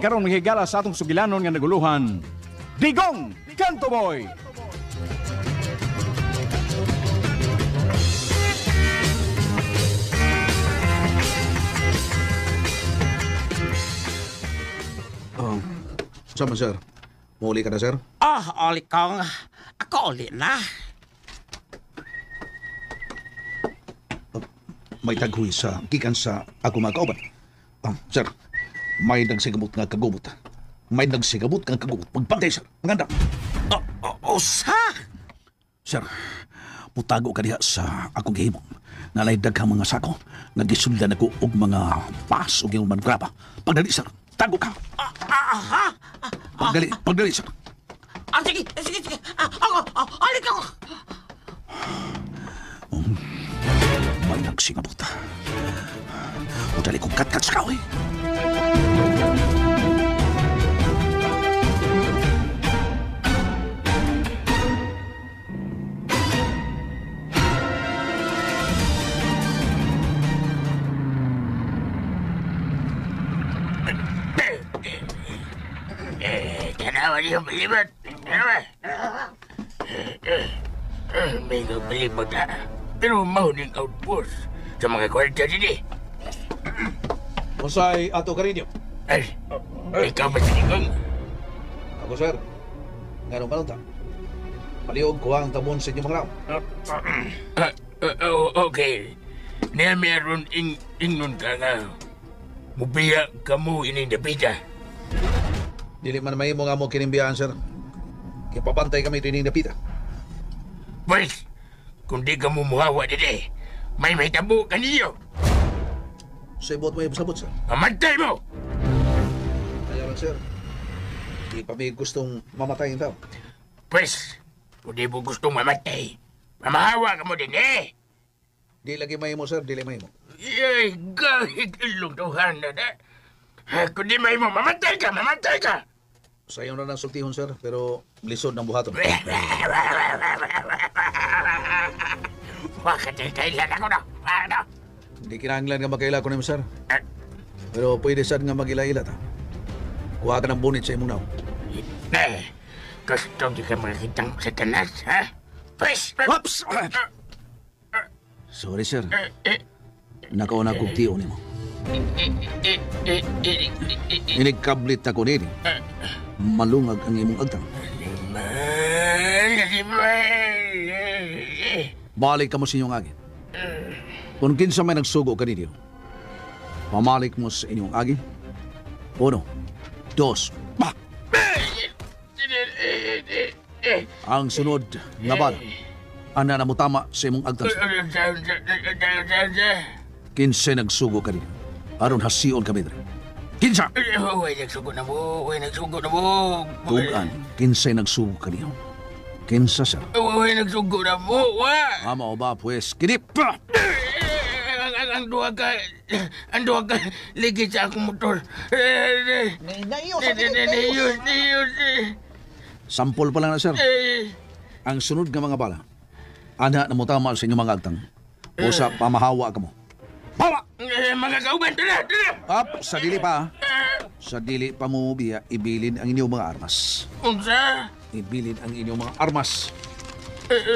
karon mahigala sa atong sugilanon nga naguluhan. Digong Kanto Boy! Sama, sir. Muli ka na, sir? Oli kong. Ako uli na. May taghuy sa gikan sa ako mga kauban. Sir, may nagsigabot nga kagubot. May nagsigabot nga kagubot. Pagpantay, sir. Maganda. Usa? Sir, putago ka diha sa akong gihimong. Nalay daghang mga sako. Nagisuldan ako og mga pas og yung mangrapa. Pagdali, sir. Tago ka. Pagdali, sir. Sige. Oli kong. May nagsingabot. Udali kong katkat sa kahoy. Tanawan yung balibot. May balibot na. Pero mahuning outpost sa mga kwarta dito. Musay ato ka rin yun. Ikaw ba sa Digong? Ako, sir. Nga nung malunta. Paliog ko ang tabon sa inyong mga Okay. Niya meron ingnon ka nga. Mubiya ka mo inindapita. Dili man may mo nga mo kinimbiyahan, sir. Kaya papantay kami ito inindapita. Pues, kung di ka mo muhawa dito, may tabo ka niyo. Sa ibot mo yung sabot, sir. Mamatay mo! Kaya lang, sir. Di pa may gustong mamatayin tao. Pues, kung di mo gustong mamatay, mamahawa ka mo din eh. Di lagi may mo, sir. Dili may mo. Yay, gahit ilong tuhan na na. Kung di may mo, mamatay ka! Sayaw na ng sultihon, sir. Pero lisod ng buhaton. Bakit kailan ako na? Ano? Hindi kinahanglan nga magkaila ko na mo, sir. Pero pwede sad nga mag-ila-ila ta. Kuha ka ng bunit sa imong naw. Gusto di ka makitang satanas, ha? Pues! Oops! Sorry, sir. Nakauna kong tiyo ni mo. Inigkablit ako nini. Malungag ang imong agtang. Balik ka mo sa inyong agin. Kung kinsa may nagsugo ka ninyo, pamalik mo sa inyong agin. 1, 2, pak! Ang sunod na bala, ana na mo tama sa imong agtang. Kinsa nagsugo ka ninyo. Aron hasiyon kami dre. Kinsa? Huwag nagsugo na mo. Tugan, kinsay nagsugo ka niyo. Kinsa, sir? Huwag nagsugo na mo, Ama o ba, pues, kinip! Ang duwa ka, ligid sa akong motor. Niyos. Sampol pa lang na, sir. Ang sunod nga mga bala, ana na mo tama sa inyong mga agtang. O sa pamahawa ka mo. Bawa! Mga kauban, tala! Sa dili pa. Sa dili pa mo biya, ibilin ang inyong mga armas. Unsa? Ibilin ang inyong mga armas.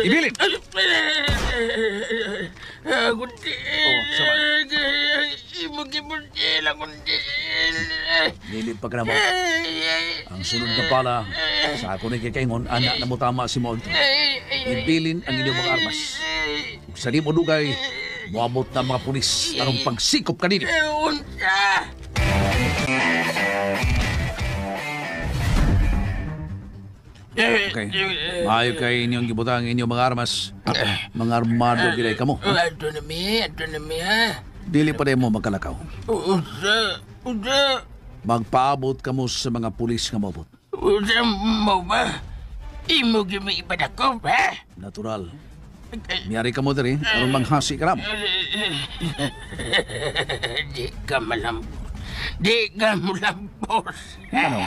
Ibilin! Kundi. Sama. Imugi-mugi lang kundi. Nilid pa ka naman. Ang sunod na pala, sa ako na kikaingon, anak na mo tama si Molto. Ibilin ang inyong mga armas. Sa di mo dugay, muabot na mga pulis anong pagsikop kanino. Unsa? Okay. Maayo kay inyong gibutang inyong mga armas. Mga armado gilay kamo. Ato na mi, ha? Dili pa rin mo magkalakaw. Unsa? Magpaabot kamo sa mga pulis nga mabot. Unsa mo ba? Imo gimi ipadakop, ha? Natural. Miyari ka mo diri, aron manghasi ka ramo. Di ka malambot. Ano?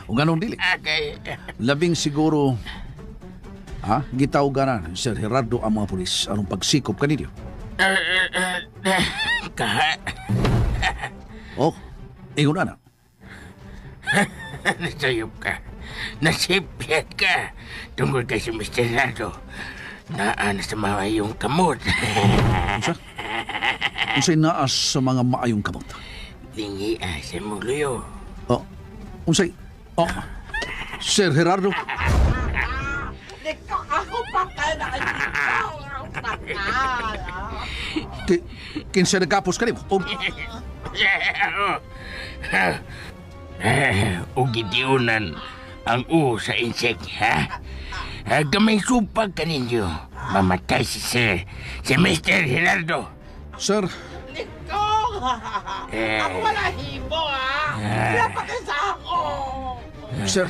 Kung anong dili. Okay. Labing siguro, gitawganan, Sir Gerardo ang mga pulis anong pagsikop kanino. Ka. Oh, ingon na. Nasayop ka. Nasipyat ka. Tungkol kay si Mr. Nardo. Naan sa mga iyong kamot. Unsa? Unsay naas sa mga maayong kamot? Lingi sa mong luyo. Oh, unsay? Oh, Sir Gerardo. Ikaw ako patay na ikaw ang patay. Kinsa nagkapos ka nimo? O gitiunan ang sa insek, ha? Gamay supag ka ninyo. Mamatay si Mr. Gerardo. Sir, Ikaw! Ako wala hibo, ha? Pinapakisa ako! sir,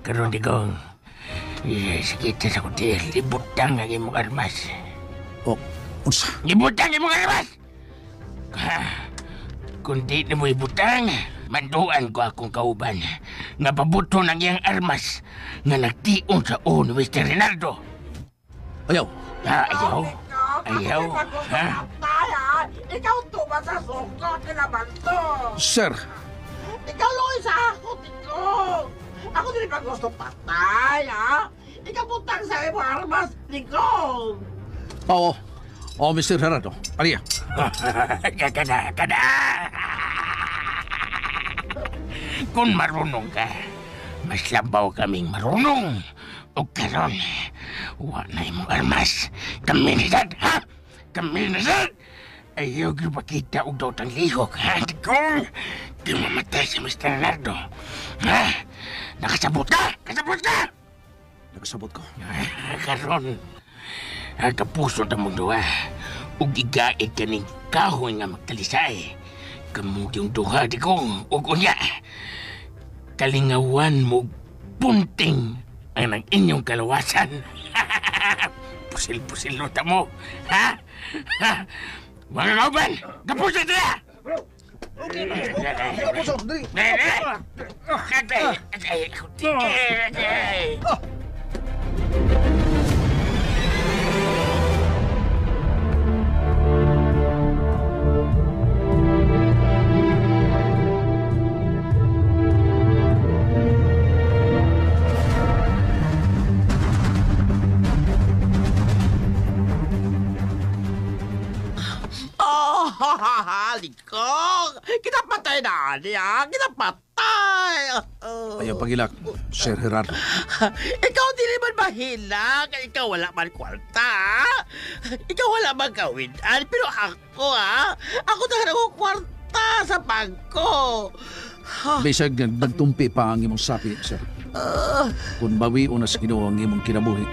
Karon di kong sakita sa kutil. Libutang ang imong armas. oh, unsa? Libutang imong armas! Kung di na mo ibutang, manduan ko akong kauban nga pabuto ng iyang armas nga nagtiong sa ni Mr. Renaldo. Ayaw. Ayaw? Ayaw? Ha? Patay, ha? Ikaw tuba sa suko, kinaman to! Sir, Ikaw loy sa ako, tiko! Ako din pa gusto patay, ha? Ikaw putang sa imo armas, tiko! oo. Oh, Mr. Gerardo. Aliya. Kada! Kung marunong ka, mas labaw kaming marunong. O karon, wa na imong armas. Kami na sad, ha? Kami na sad! Ayaw ko makita og daw tang lihok, ha? Kung di mamatay si Mr. Leonardo. Ha? Nakasabot ka! Kasabot ka! Nagsabot ko. Karon, kapuso na mong duha. Ug igaig kaning kahoy nga magtalisay. Kamu yung duha di kong ug unya. Kalingawan mo punting ang ng inyong kalawasan. Pusil-pusil nota mo. Ha? Mga kauban, kapuso na! Kapuso, dali. Oh, halikong! Kinapatay na niya! Kinapatay! Ayaw pagilak, Sir Gerardo. Ikaw di naman mahilak. Ikaw wala man kwarta. Ikaw wala man kawinan. Pero ako, ha? Ako na ako kwarta sa bangko. Bisag nagtumpi pa ang imong sapi, sir. Kung bawi o na sa Ginoo ang imong kinabuhi,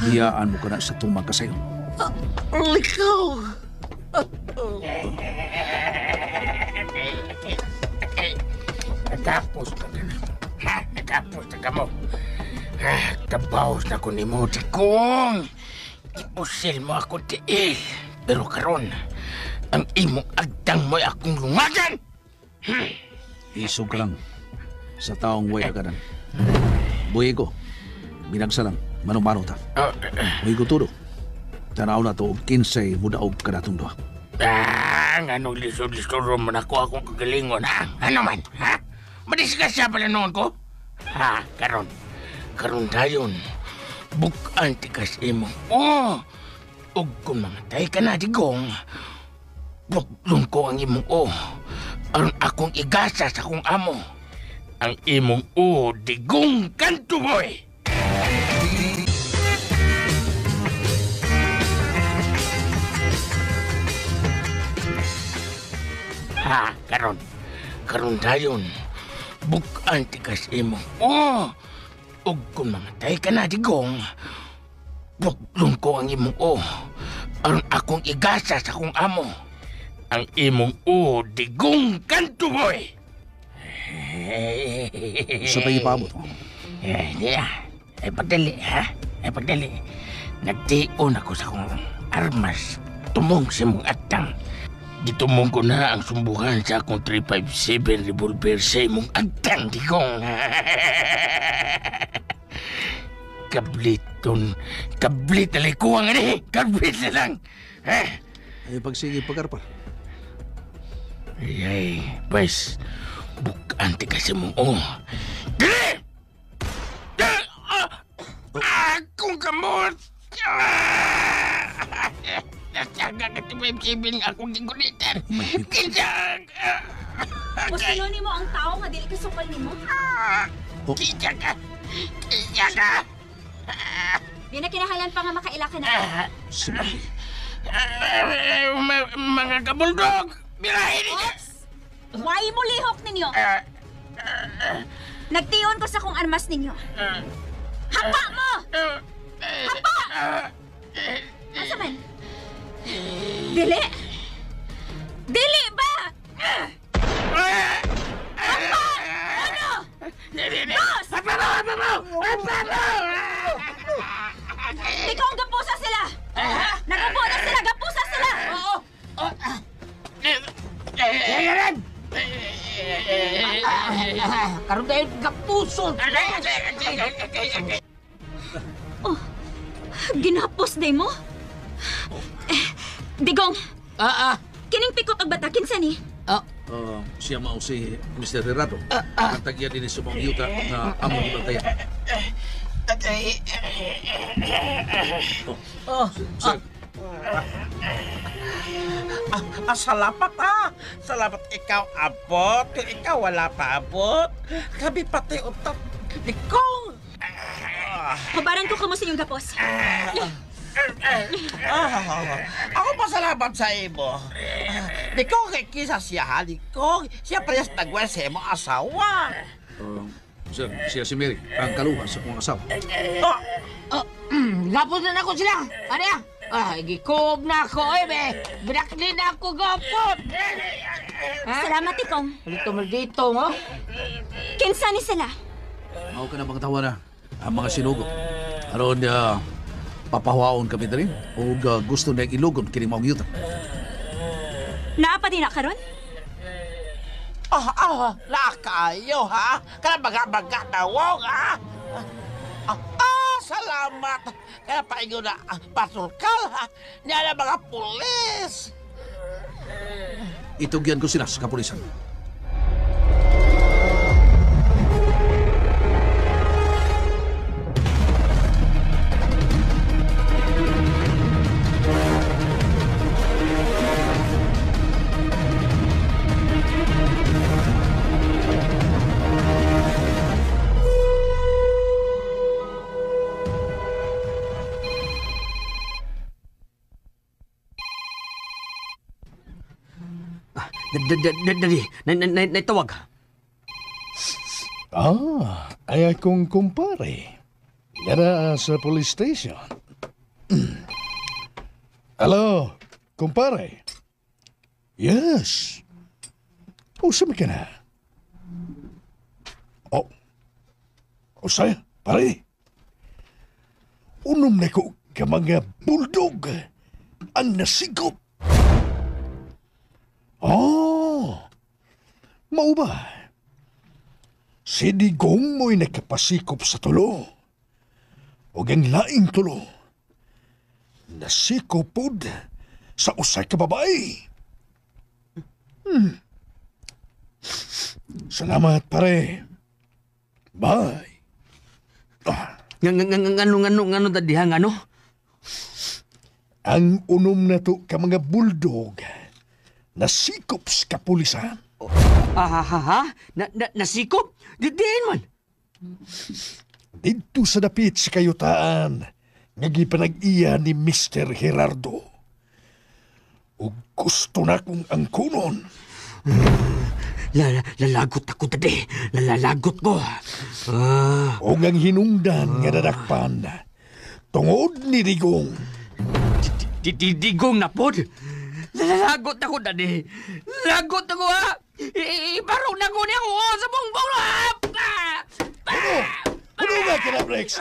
biyaan mo ka na sa tumang kasayo. Ikaw! Natapos ka na. Ha? Natapos na ka mo. Kabaos na ko ni mo, Tikong. Ipusil mo ako tiil. Pero karon, ang imong agdang mo'y akong lungagan. Isog ka lang sa taong way agadan. Buhay ko, binagsalang, manong-mano ta. Buhay ko tudo. Tanaw na to, 15 mudaog ka natong doha. Anong lisod-lisod mo na ko akong kagalingon, ha? Ano man, ha? Madiskas siya pala noon ko? Ha, karon. Karon dayon. Bukan tikas imo. Oh! Ug kung mamatay ka na, Digong, buklon ko ang imong aron akong igasa sa akong amo. Ang imong Digong Kanto Boy! Ha, karon. Karon dayon. Bukan tikas imo. Ug kung mamatay ka na, Digong, buklon ko ang imong aron akong igasa sa akong amo. Ang imong Digong Kanto Boy! Sa pag-ipabot mo. Ay pagdali, ha? Ay pagdali. Nagtion ako sa akong armas. Tumong sa mong atang. Gitumong ko na ang sumbuhan sa akong 357 revolver sa imong agtang, Digong. Kabliton. Kablit na lang kuwang ani. Kablit na lang. Ay pagsige pagkarpal. Ay, pues, Bukan ti kasi mo. Oh. Dili! Akong kamot! Nasaga ka ti Bibin akong gigulitan. Kinsa! Musilo ni mo ang tao nga dili kasukal ni mo. Kinsa ka! Kinsa ka! Di na kinahanglan pa nga makaila ka na. Sinabi. Mga kabuldog! Birahin niya! Ops! Why mo lihok ninyo? Nagtiyon ko sa kung armas ninyo. Hapa mo! Hapa! Asa man? Dili? Dili ba? Hapa! Ano? Boss! Ikaw ang gapusa sila! Nagupo na sila! Gapusa sila! Oo! Karon dahil kapuso. Oh, ginapos day mo? Digong, kining pikot og bata, kinsa ni? Siya mao si Mr. Gerardo. Katagyan din sa mga yuta na amo ni Bantaya. Sir, Salamat Salamat ikaw abot. Kung ikaw wala pa abot. Kabi pati utot. Ikaw. Hubaran ko kamo sa inyong gapos. Ako pasalamat sa imo. Ikaw kay kisa siya. Ikaw. Siya parehas nagwes sa imo asawa. sir, siya si Mary, ang kaluhan sa kong asawa. Gapos na ako sila. Ano yan? Gikob na ako, be. Brakli na ako gapot. Salamat ikong. Maldito, mo. Kinsa ni sila? Mao ka na bang tawa na ang mga sinugo. Aron papahuaon kami na rin o gusto na ilugon kini maong yuta. Naapa din na karon? Lakayo, ha? Kaya baga-baga tawag, ha? Salamat. Kaya paingo na pasulkal, ha? Niya na mga pulis. Itugyan ko sila sa kapulisan. Dali, naitawag. Ay akong kumpare. Yara sa police station. Hello, kumpare. Yes. Usap ka na. Saya, pare. Unom na ko ka mga bulldog ang nasigop. Mao ba? Si Digong mo'y nakapasikop sa tulo. O ang laing tulo. Nasikopod sa usay ka babae. Salamat, pare. Bye. Ngano dadihang ano? Ang unom na to ka mga bulldog nasikop sa kapulisan. Nasikop? Diin man. Dito sa dapit sa kayutaan, nagipanag-iya ni Mr. Gerardo. O gusto na kong angkunon. Lalagot ako tadi. Lalagot ko. O ngang hinungdan nga nadakpan. Tungod ni Digong. Digong na pod. Lalagot ako tadi. Lagot ako ha. Ibarong na ko niya ko sa bongbong na. Hunong nga ka na, Brex.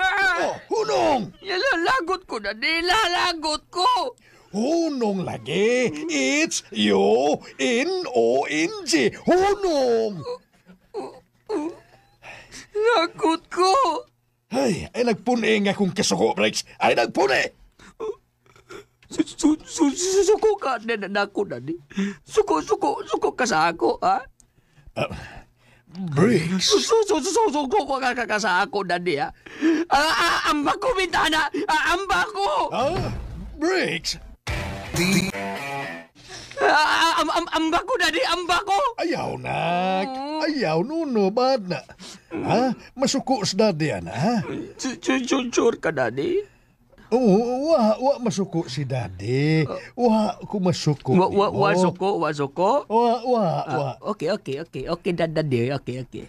Hunong! Lalagot ko tadi. Lalagot ko. Hunong lagi. It's U-N-O-N-G. Hunong! Lagot ko. Ay nagpuni nga kung kasuko, Brex. Ay nagpuni! Suko ka na ako, Daddy. Suko ka sa ako, ha? Briggs. Susuko ko sa ako, Daddy, ha? Amba ko, bintana! Amba ko! Briggs. Amba ko, Daddy! Amba ko! Ayaw, nak. Ayaw, nuno, bad na. Ha? Masuko sa daddy, ha? Sure ka, Daddy? Oo, wa masuko si daddy. Wa ko masuko. Wasuko? Wa. Okay, Daddy. Okay.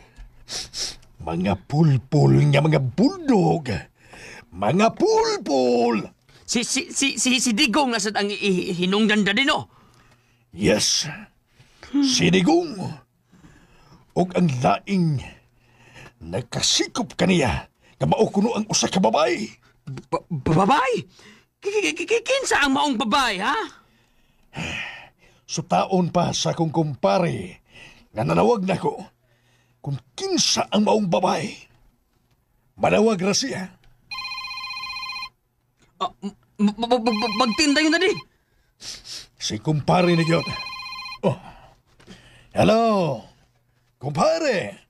Mga pulpul nga mga buldog. Mga pulpul. Si Digong nasad ang hinungdan, Daddy, no? Yes. Sinigong. Og ang laing nagkasikop kaniya kamao kuno ang usa ka babay. Babay? Kinsa ang maong babay, ha? Sutaon pa sa akong kumpare nga nanawag na ko kung kinsa ang maong babay. Manawag ra siya. Magtinda yun, Daddy. Si kumpare ni Gyon. Oh. Hello. Kumpare.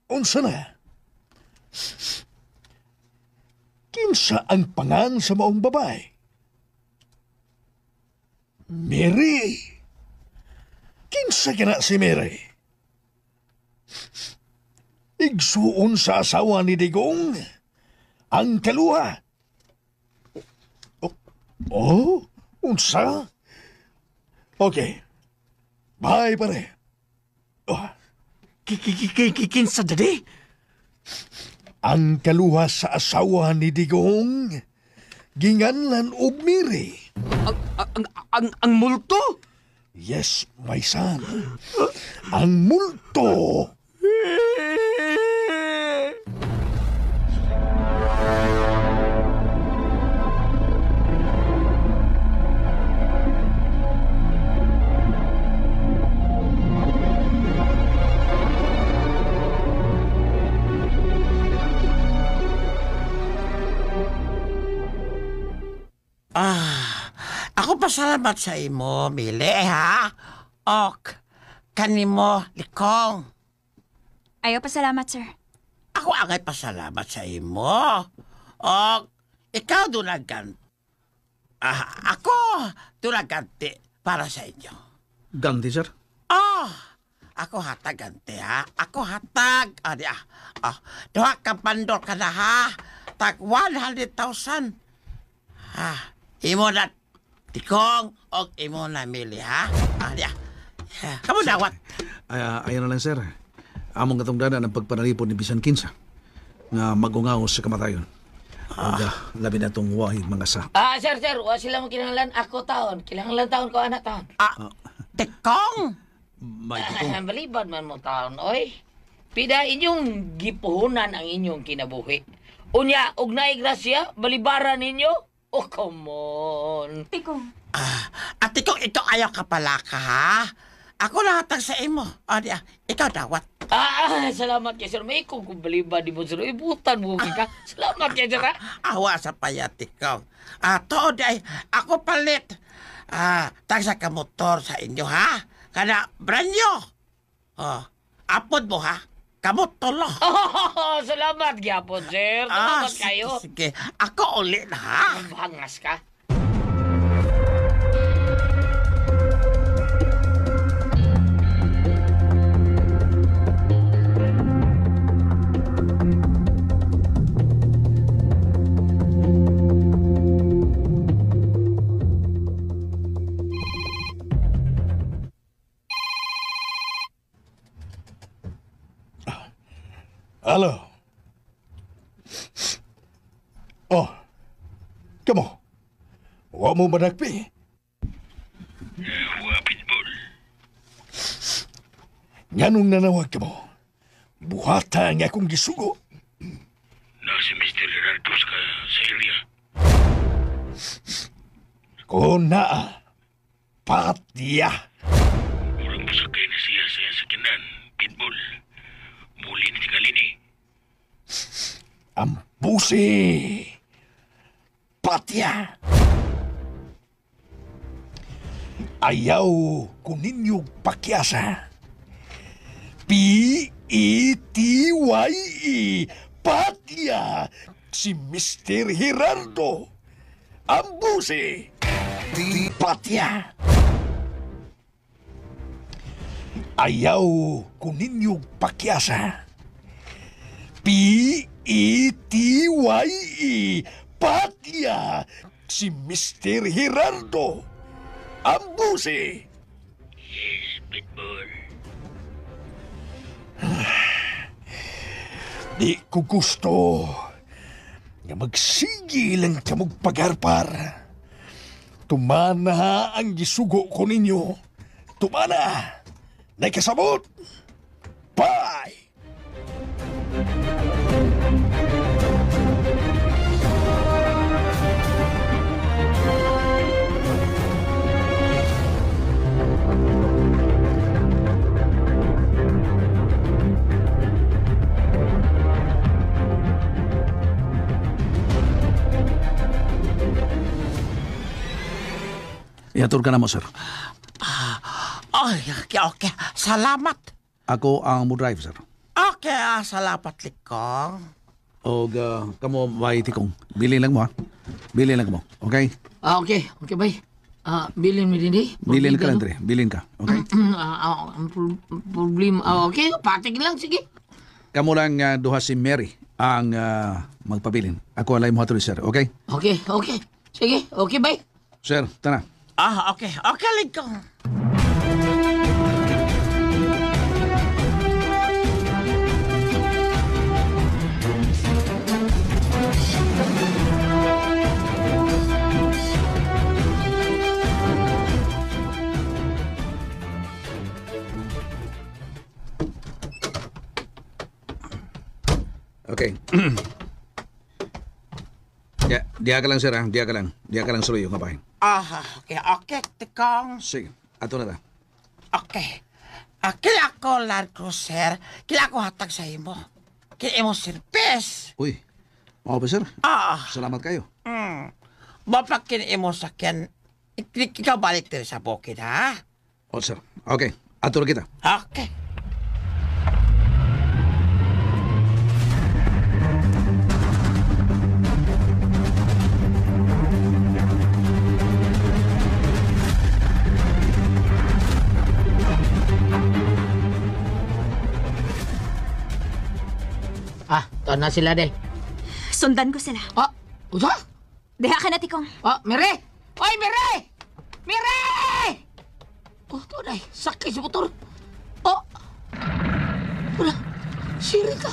Unsa na? Kinsa ang pangan sa maong babay? Mary. Kinsa kina si Mary? Igsuon sa asawa ni Digong. Ang kaluha. Oh, unsa? Okay. Bye, pare. Oh. Kinsa, Daddy? Ang kaluha sa asawa ni Digong, ginganlan og Miri. Ang multo? Yes, my son. Ang multo. Ako pasalamat sa imo, Mili, ha? Ok, kanimo, likong. Ayaw pa salamat, sir. Ako angay pasalamat sa imo. Ok, ikaw dulagan. Ako dulaganti para sa inyo. Ganti, sir. Ako hatag ganti, ha? Ako hatag. Duha ka pandor ka na, ha? Tag 100,000. Imo na tikong o imo na Mili, ha? Kamu dawat. Ayan na lang, sir. Among katong dana ng pagpanalipod ni Bisan Kinsa nga magungaos sa kamatayon. Labi na itong wahig mga sa. Sir, wa sila mo kinahanglan ako taon. Kinahanglan taon ko, anak taon. Tikong? May itong. Balibad man mo taon, oy. Pida inyong gipuhunan ang inyong kinabuhi. Unya, og naay grasya, balibaran ninyo? Oh, come on. Tikong. Tikong, ito ayaw ka pala ka, ha? Ako lahatag sa imo. Ikaw dawat. Salamat kay sir. May kung balibad di mo sir. Ibutan mo ka. Salamat kay sir, ha? Awa sa paya, Tikong. Tood ay, ako palit. Tagsa ka motor sa inyo, ha? Kana, branyo. Apod mo, ha? Kamot tolo. Salamat gyapon, sir. Salamat kayo. Sige. Ako ulit, ha? Bangas ka. Hello. Kamo. Wa mo managpi. Wa pitbull. Nganong nanawag ka mo? Buhata nga akong gisugo. Na si Mr. Gerardo sa area. Kung naa, patya. Murang masakay na siya sa sakinan, pitbull. Muli ni Tigalini. Ang pusi. Patya. Ayaw ko ninyong pakyasa. Patya si Mr. Gerardo. Ambuse di Patya. Ayaw ko ninyong pakyasa. Patya si Mr. Gerardo. Ambuse. Yes, Pitbull. Di ko gusto nga magsigi lang ka magpagarpar. Tumana ang gisugo ko ninyo. Tumana! Naikasabot! Bye! Iatur ka na mo, sir. Ay, okay. Salamat. Ako ang mo drive, sir. Okay, salamat, Likong. O kamo may tikong. Bilin lang mo, ha? Bilin lang mo, okay? Okay. Okay, bay. Bilin mo din, Bilin ka lang, Dre. Bilin ka, okay? Ang problema. Okay, patig lang, sige. Kamo lang duha si Mary ang magpabilin. Ako alay mo hatuli, sir, okay? Okay. Sige, okay, bay. Sir, tana. Okay. Okay, Likong. Okay. Diya ka lang, sir, ha? Diya ka lang suloy yung kapahin. Okay, Likong. Sige, ato na ta. Okay. Kila ako, Land Cruiser. Kila ako hatag sa imo. Kila imo service. Uy, mga pa, sir. Salamat kayo. Bapak kini imo sakyan. Ikaw balik diri sa bukid, ha? O, sir. Okay, ato na kita. Okay. Ito na sila, de. Sundan ko sila. Usa? Diha ka na, Tikong. Mire! Oy, Mire! Mire! Ito na, sakay si motor. Wala, si Rita.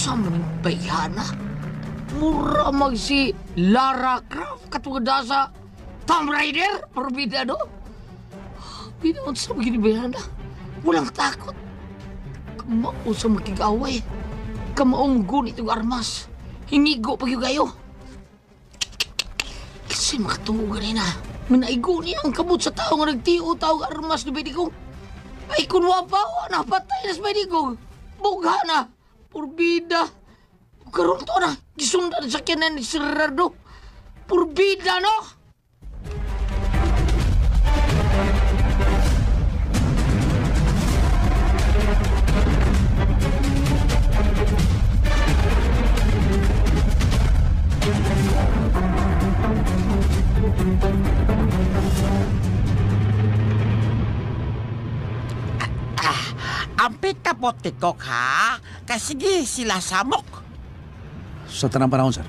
Sambayana. Mura mag si Lara Croft katungod sa Tomb Raider, perbida, no? Binaon sa begini bayana. Walang takot. Kamao sa makigaway. Kamaong gunit yung armas. Hingigo pag yung gayo. Kasi makatuwa ganina. Manaigo niya ang kabut sa tao nga nagtiyo tao armas ni Bedigong. Ay kunwa pa o napatay na sa Bedigong. Bugha na. Purbida. Karoon to na. Gisundan sa kinan ni Sir Gerardo. Purbida, no? Ampit ka po, Tikok, ha? Kasi sila samok. Sa tanang panahon, sir.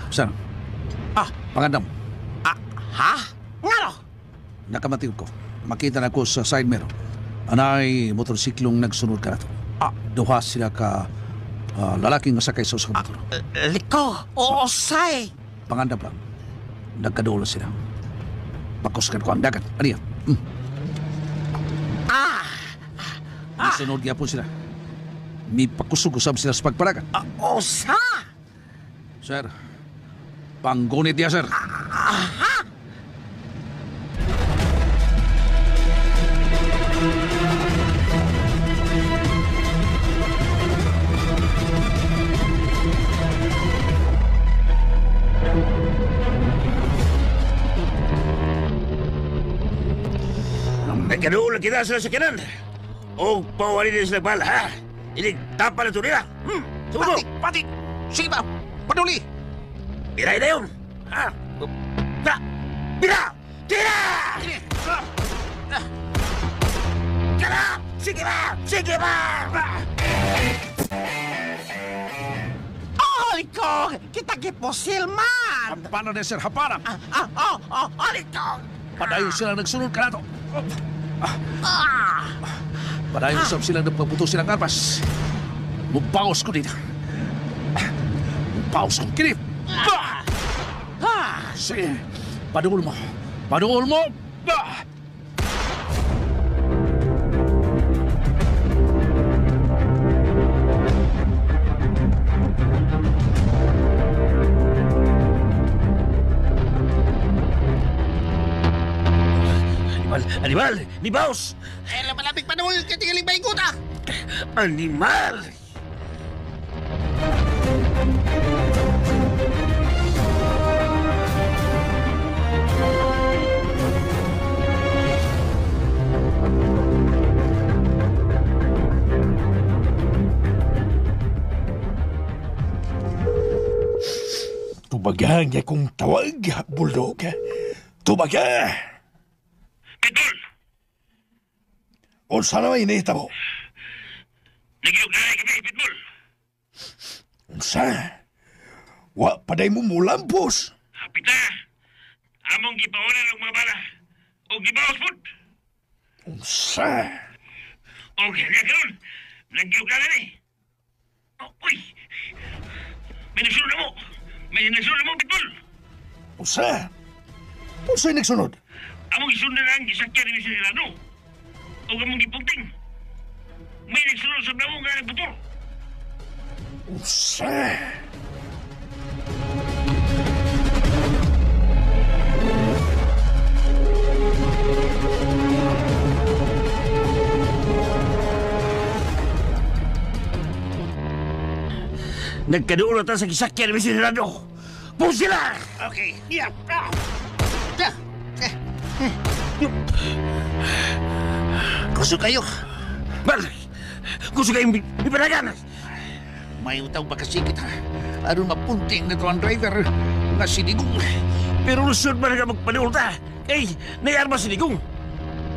Sir. Pangandam. Ha? Ngano? Nakamatil ko. Makita na ko sa side mirror. Anay motorsiklong nagsunod ka na to. Duha sila ka lalaking masakay sa usang motor. Liko, say. Pangandam lang. Nagkadulo sila. Pakuskan ko ang dagat. Ano yan? Sunod niya po sila. May pakusog-usab sila sa pagparagan. Osa? Sir, panggunit niya, sir. Nagkadulo kita sa sakinan. O pawali din sila bala, ha? Ilig tapal na ito nila. Sumo! Pati! Sige ba? Paduli! Biray na yun! Ha? Bira! Bira! Tira! Tira! Sige ba! Sige ba! Alikong! Kita kiposil man! Paano na sir? Haparang! Alikong! Padayon silang nagsunod ka na to. Padayon silang nagpaputo silang armas. Mubaos ko dito. Mubaos ko. Kinip! Sige. Padungol mo. Padungol mo! Animal! Nibaos! Eh, malapit pa naman yung katingaling baikot ah! Animal! Tubaga niya kong tawag, Bulldog. Tubaga! Pitbull! Unsa na may inita mo? Nagilog na kami, Pitbull! Unsa? Wa paday mo mulampos. Hapit na! Among gipawalan ng mga bala. O gibawas po! Unsa? O kaya ganoon! Nagilog na ni! Uy! May nagsunod na mo! May nagsunod na mo, Pitbull! Unsa? Unsa'y nagsunod? Among isunod na ang gisakyan ni Mr. Hilano. O among gipugting. May nagsunod sa blamo nga nagbutor. Unsa? Nagkadoon na tayo sa gisakyan ni Mr. Hilano. Push sila! Okay, yeah. Gusto kayo? Bal! Gusto kayong ipanagan! May utang pagkasikit ha. Aron mapunting na to ang driver nga sinigong. Pero lusod ba na magpanulta? Eh, nayarma si Digong.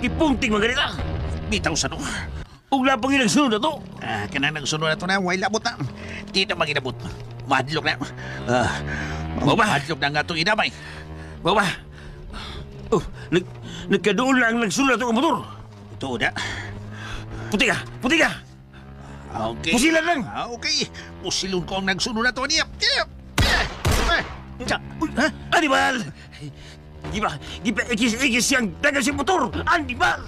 Ipunting mga ganila. Bitaw sa no. Ug lapang yung nagsunod na to. Kanang nagsunod na to na, way labot na. Di na maginabot. Madlok na. Baba. Madlok na nga itong inamay. Baba. Oh, nagkadoon lang nagsunod na to ang motor. Ito na. Puti ka! Puti ka! Okay. Pusilan lang! Okay. Pusilon ko ang nagsunod na to niya. Ha? Animal! Giba, ikis siyang dagan si motor! Animal!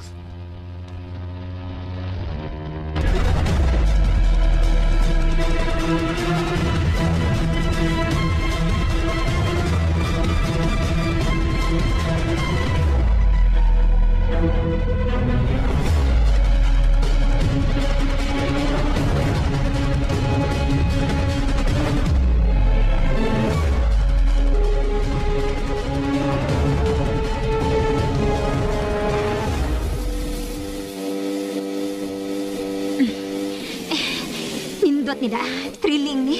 Nindot nila. Thrilling ni.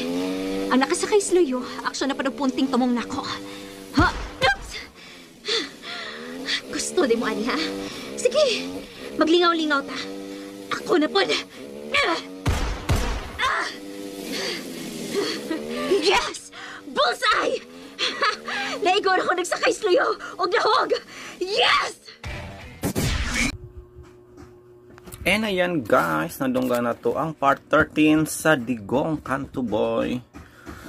Ang nakasakay sluyo, aksyon na panagpunting tumong nako. Ha? Oops! Gusto di mo, ani, ha? Sige, maglingaw-lingaw ta. Ako na po. Yes! Bullseye! Naigaw na ako nagsakay sluyo o nahog! Yes! And ayan guys, nadungga na to ang part 13 sa Digong Kanto Boy.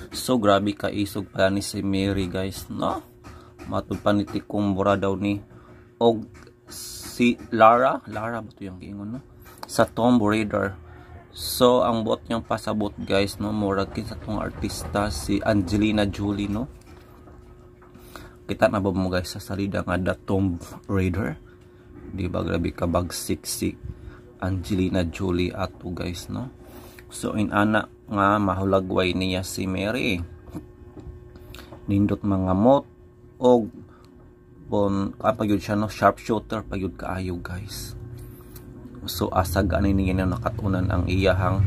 So grabe ka isog pala ni si Mary guys, no? Matud pa ni tikong bura daw ni og si Lara ba to yung giingon, no? Sa Tomb Raider. So ang bot niyang pasabot guys, no? Murag kin sa tong artista si Angelina Jolie, no? Kita na ba mo guys sa salida nga The Tomb Raider? Di ba grabe ka bagsik si Angelina Jolie ato guys, no? So in ana nga mahulagway niya si Mary. Nindot mga mot og bon kapag yun siya, no? Sharpshooter pag yun kaayo guys. So asa ganin niya na nakatunan ang iyahang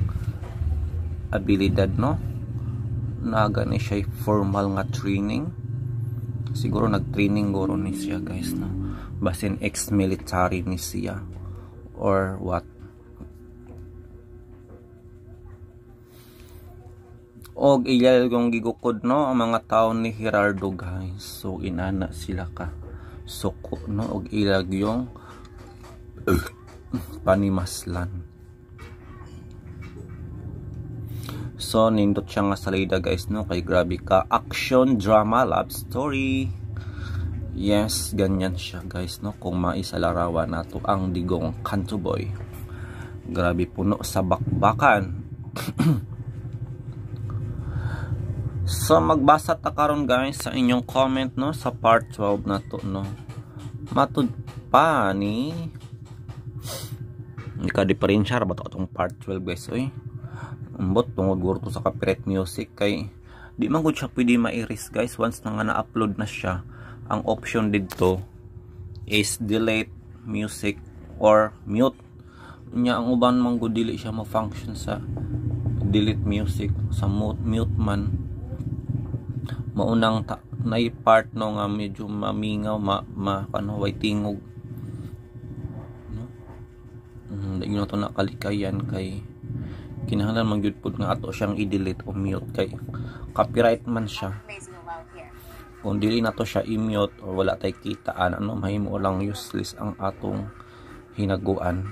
abilidad, no? Naga ni siya formal nga training. Siguro nag-training guro ni siya, guys, no? Basin ex-military ni siya or what. Og iyal yung gigukod, no, ang mga taon ni Gerardo, guys. So inana sila ka suko, no, og ilag yung panimaslan. So nindot siya nga salida, guys, no, kay grabe ka action drama love story. Yes, ganyan siya, guys, no, kung maisalarawan nato ang Digong Kanto Boy. Grabe puno sa bakbakan. So magbasa ta karon, guys, sa inyong comment, no, sa part 12 na to, no. Matud pa ni ka diferensyar ba to atong part 12, guys, oy. Ambot tungod guro sa copyright music kay di man gud siya pwede ma-erase, guys, once na nga na-upload na siya. Ang option dito is delete music or mute. Nya ang uban man gud dili siya ma-function sa delete music, sa mute man. Maunang nay part no nga medyo mamingaw, way tingog, no? Dili na to nakalikayan kay kinahanglan man gyud pud nga ato siyang i-delete o mute kay copyright man siya. Kung dili na to siya i-mute or wala tay kitaan, ano, mahimo lang useless ang atong hinaguan.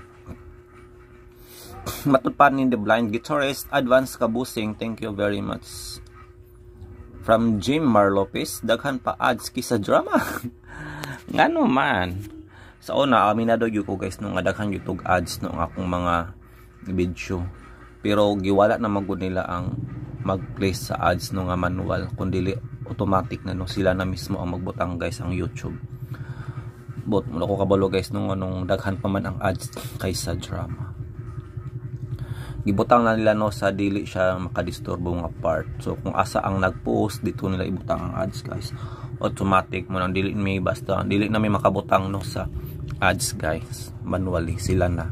Matud pa ni The Blind Guitarist, advance kabusing, thank you very much. From Jim Mar Lopez, daghan pa ads kisa drama. Ngano man. Sa una, aminado yun ko, guys, nung daghan YouTube ads nung akong mga video. Pero giwala na magud nila ang mag-place sa ads nung manual. Kundi automatic na, no, sila na mismo ang magbutang, guys, ang YouTube. But mula ko kabalo, guys, nung daghan pa man ang ads kaysa drama. Gibutang na nila, no, sa dili siya makadisturbo nga part. So kung asa ang nagpost, dito nila ibutang ang ads, guys. Automatic mo nang dili may basta dili na may makabutang, no, sa ads, guys. Manually sila na.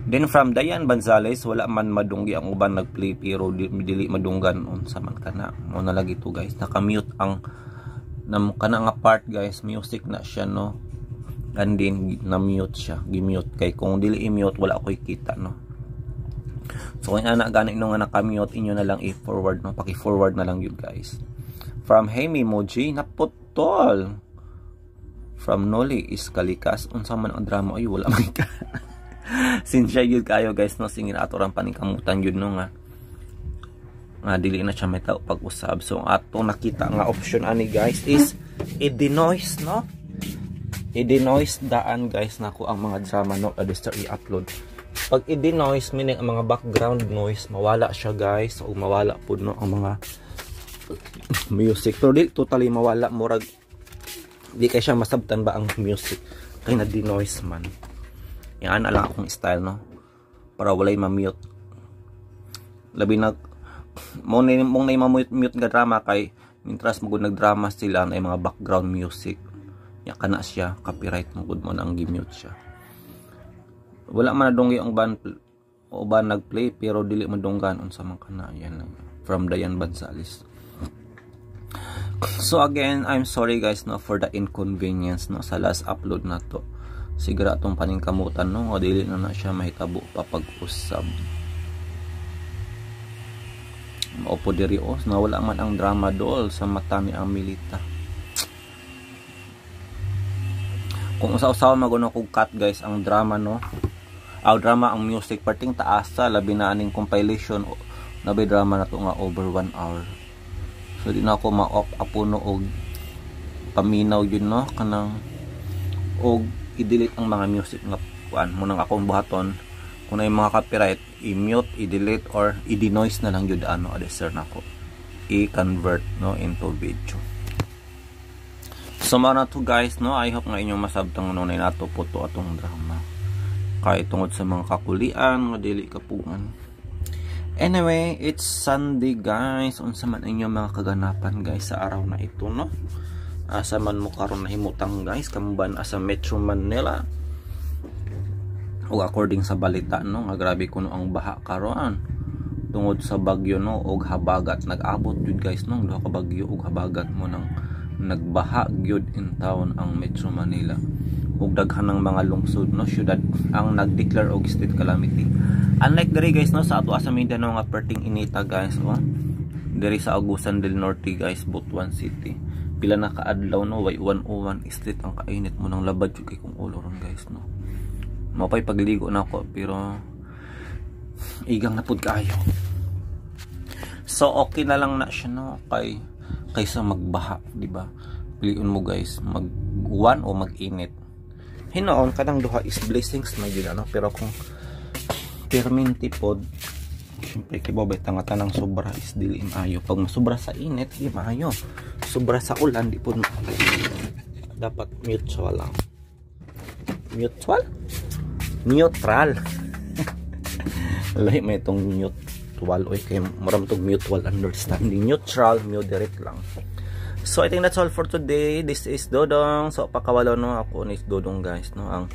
Then from Dayan Banzales, wala man madunggi ang uban nagplay pero dili madunggan unsa man kana. Mo na lagi to, guys. Naka-mute ang kana nga part, guys. Music na siya, no. And then na-mute siya, gi-mute kay kung dili i-mute wala koy kita, no. So kung ana gani nung nga naka-mute, inyo na lang i-forward, no, paki-forward na lang yun, guys. From Hemi Moji, naputol. From Noli is Kalikas, unsa man ang drama, ay wala may ka. Sinsya yun kayo, guys, no, singin ato ran paningkamutan yun, no, nga dili na siya may tao pag-usab. So ato nakita nga option ani, guys, is i-denoise, no, i-denoise daan, guys, nako ang mga drama, no, adster i-upload. Pag i-denoise, meaning ang mga background noise mawala siya, guys, o mawala po, no, ang mga music. Pero di totally mawala, murag di kay siya masabtan ba ang music kay na denoise man. Yan na lang akong style, no, para walay ma-mute. Labi nag mong na ma-mute nga drama kay mintras magud nagdrama sila na mga background music. Ya kana siya copyright magud mo nang gi-mute siya. Wala man nadunggi ang ban nagplay pero dili madunggan unsa man kana. Yan from Dayan Banzales. So again, I'm sorry, guys, no, for the inconvenience, no, sa last upload na to. Siguro atong paningkamutan, no, o dili na siya mahitabo pa pag-usab. Maupo diri, oh, nawala man ang drama doll sa mata ni Amelita. Kung usaw-usaw maguno kog cut, guys, ang drama, no, drama ang music parting taasa labi na aning compilation nabi drama na to nga over 1 hour. So di na ako ma-off apuno og paminaw yun, no, kanang og i-delete ang mga music nga kuan mo nang akong buhaton kung ay mga copyright i-mute, i-delete or i-denoise na lang yun, ano, adesser na ko i-convert, no, into video. So mga to, guys, no, I hope nga inyong masabtang nunay nato po to atong drama kay tungod sa mga kakulian nga dili kapungan. Anyway, it's Sunday, guys. Unsa man inyong mga kaganapan, guys, sa araw na ito, no? Asa man mo karon nahimutang, guys, kamban asa Metro Manila. ug according sa balita no nga grabe kuno ang baha karon tungod sa bagyo no og habagat nag-abot jud guys no duha ka bagyo ug habagat mo nang nagbaha gyud in town ang Metro Manila ug daghan ng mga lungsod no syudad ang nag-declare og state calamity. Unlike diri guys no sa ato sa Mindanao nga perting inita guys oh. Diri sa Agusan del Norte guys Butuan City pila na kaadlaw no way 101 street ang kainit mo nang labad jud kay kung ulo ron guys no. Mapay pagligo na ako pero igang na pud kaayo. So okay na lang na siya no kaysa magbaha, di ba? Piliun mo guys, mag-uwan o mag-init. Hinoon kanang duha is blessings na gyud ano, pero kung perminti pod syempre kibobay tangata ng sobra is dili maayo. Pag masobra sa init, di maayo. Sobra sa ulan di pod dapat mutual lang. Neutral. Lahi may itong mutual oy kay maram tong mutual understanding. Neutral, moderate lang. So I think that's all for today. This is Dodong. So pakawalo no ako ni Dodong guys no ang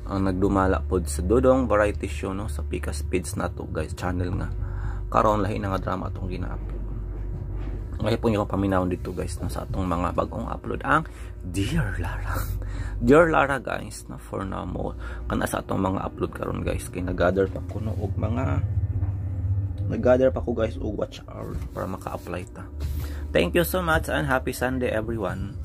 nagdumala pod sa Dodong Variety Show no sa Pika Speeds na to guys channel nga. Karon lahi na nga drama atong gina-upload. Ngayon po nyo paminawon dito guys no, sa atong mga bagong upload ang Dear Lara. Dear Lara guys na for now mo kana sa atong mga upload karon guys kay nag-gather pa ko no og mga nag-gather pa ko guys og watch hour para maka-apply ta. Thank you so much and happy Sunday everyone.